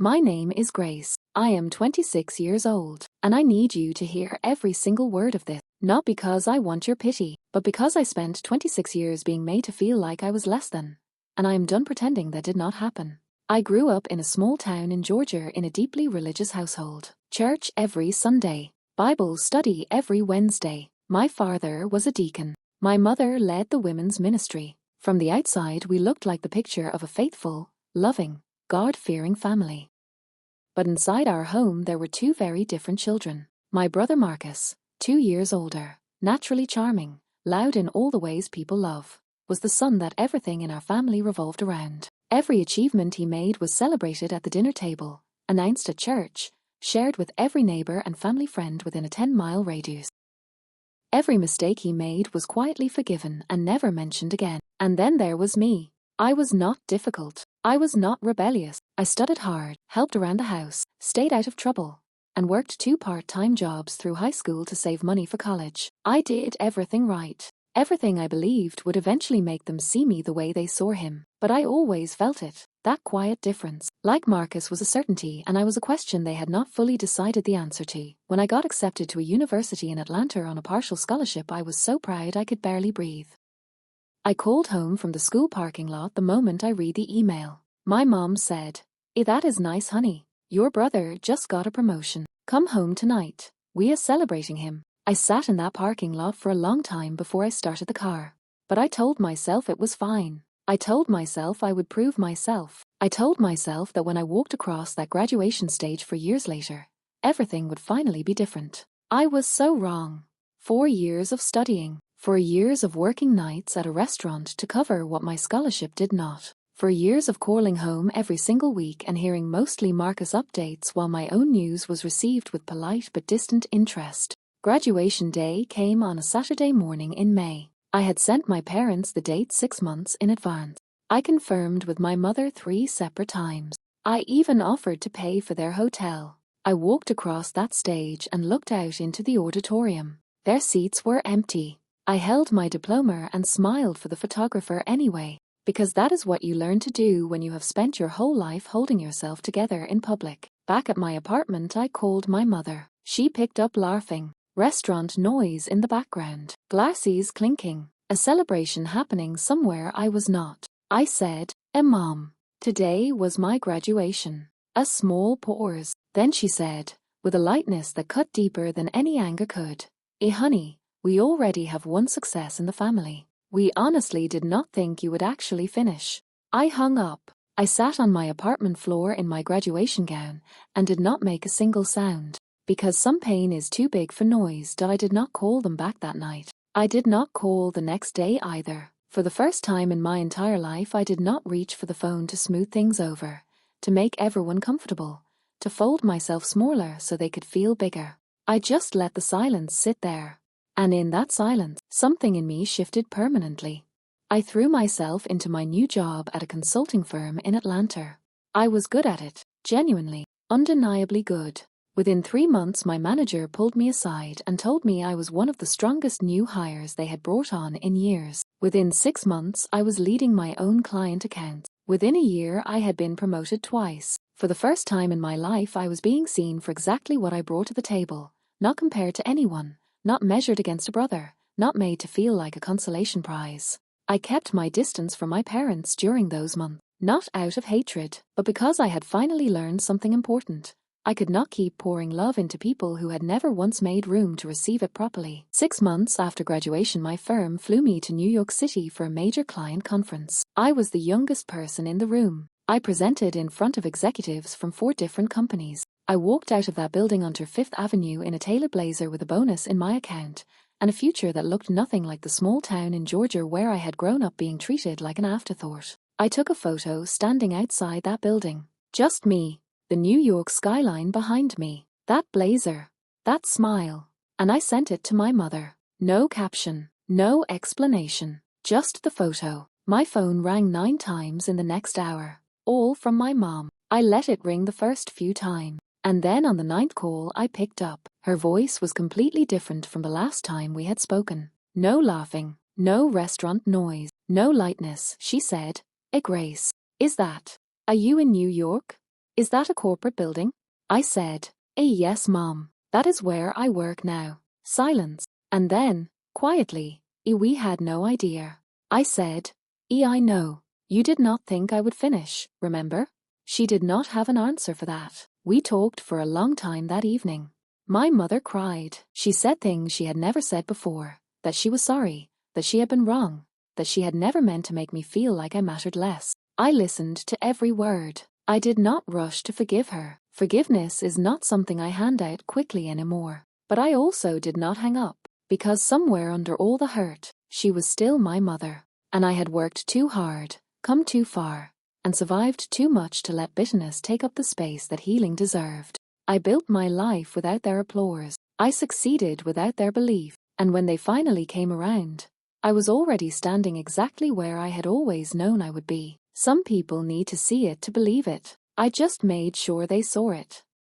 My name is Grace. I am 26 years old, and I need you to hear every single word of this. Not because I want your pity, but because I spent 26 years being made to feel like I was less than. And I am done pretending that did not happen. I grew up in a small town in Georgia in a deeply religious household. Church every Sunday. Bible study every Wednesday. My father was a deacon. My mother led the women's ministry. From the outside, we looked like the picture of a faithful, loving, God-fearing family. But inside our home there were two very different children. My brother Marcus, 2 years older, naturally charming, loud in all the ways people love, was the son that everything in our family revolved around. Every achievement he made was celebrated at the dinner table, announced at church, shared with every neighbor and family friend within a 10-mile radius. Every mistake he made was quietly forgiven and never mentioned again. And then there was me. I was not difficult. I was not rebellious. I studied hard, helped around the house, stayed out of trouble, and worked 2 part-time jobs through high school to save money for college. I did everything right. Everything I believed would eventually make them see me the way they saw him. But I always felt it, that quiet difference. Like Marcus was a certainty, and I was a question they had not fully decided the answer to. When I got accepted to a university in Atlanta on a partial scholarship, I was so proud I could barely breathe. I called home from the school parking lot the moment I read the email. My mom said, that is nice, honey. Your brother just got a promotion. Come home tonight. We are celebrating him. I sat in that parking lot for a long time before I started the car. But I told myself it was fine. I told myself I would prove myself. I told myself that when I walked across that graduation stage 4 years later, everything would finally be different. I was so wrong. 4 years of studying. 4 years of working nights at a restaurant to cover what my scholarship did not. 4 years of calling home every single week and hearing mostly Marcus updates while my own news was received with polite but distant interest. Graduation day came on a Saturday morning in May. I had sent my parents the date 6 months in advance. I confirmed with my mother 3 separate times. I even offered to pay for their hotel. I walked across that stage and looked out into the auditorium. Their seats were empty. I held my diploma and smiled for the photographer anyway, because that is what you learn to do when you have spent your whole life holding yourself together in public. Back at my apartment, I called my mother. She picked up laughing. Restaurant noise in the background. Glasses clinking. A celebration happening somewhere I was not. I said, Mom, today was my graduation. A small pause. Then she said, with a lightness that cut deeper than any anger could, honey, we already have one success in the family. We honestly did not think you would actually finish. I hung up. I sat on my apartment floor in my graduation gown and did not make a single sound. Because some pain is too big for noise, I did not call them back that night. I did not call the next day either. For the first time in my entire life, I did not reach for the phone to smooth things over, to make everyone comfortable, to fold myself smaller so they could feel bigger. I just let the silence sit there. And in that silence, something in me shifted permanently. I threw myself into my new job at a consulting firm in Atlanta. I was good at it, genuinely, undeniably good. Within 3 months, my manager pulled me aside and told me I was one of the strongest new hires they had brought on in years. Within 6 months, I was leading my own client accounts. Within a year, I had been promoted twice. For the first time in my life, I was being seen for exactly what I brought to the table, not compared to anyone, not measured against a brother, not made to feel like a consolation prize. I kept my distance from my parents during those months, not out of hatred, but because I had finally learned something important. I could not keep pouring love into people who had never once made room to receive it properly. 6 months after graduation, my firm flew me to New York City for a major client conference. I was the youngest person in the room. I presented in front of executives from 4 different companies. I walked out of that building onto 5th Avenue in a tailored blazer with a bonus in my account, and a future that looked nothing like the small town in Georgia where I had grown up being treated like an afterthought. I took a photo standing outside that building. Just me. The New York skyline behind me, that blazer, that smile, and I sent it to my mother. No caption, no explanation, just the photo. My phone rang 9 times in the next hour, all from my mom. I let it ring the first few times, and then on the 9th call I picked up. Her voice was completely different from the last time we had spoken. No laughing, no restaurant noise, no lightness. She said, Grace, are you in New York? Is that a corporate building? I said, Yes, Mom. That is where I work now. Silence. And then, quietly, we had no idea. I said, I know. You did not think I would finish, remember? She did not have an answer for that. We talked for a long time that evening. My mother cried. She said things she had never said before, that she was sorry, that she had been wrong, that she had never meant to make me feel like I mattered less. I listened to every word. I did not rush to forgive her. Forgiveness is not something I hand out quickly anymore. But I also did not hang up, because somewhere under all the hurt, she was still my mother. And I had worked too hard, come too far, and survived too much to let bitterness take up the space that healing deserved. I built my life without their applause. I succeeded without their belief. And when they finally came around, I was already standing exactly where I had always known I would be. Some people need to see it to believe it. I just made sure they saw it.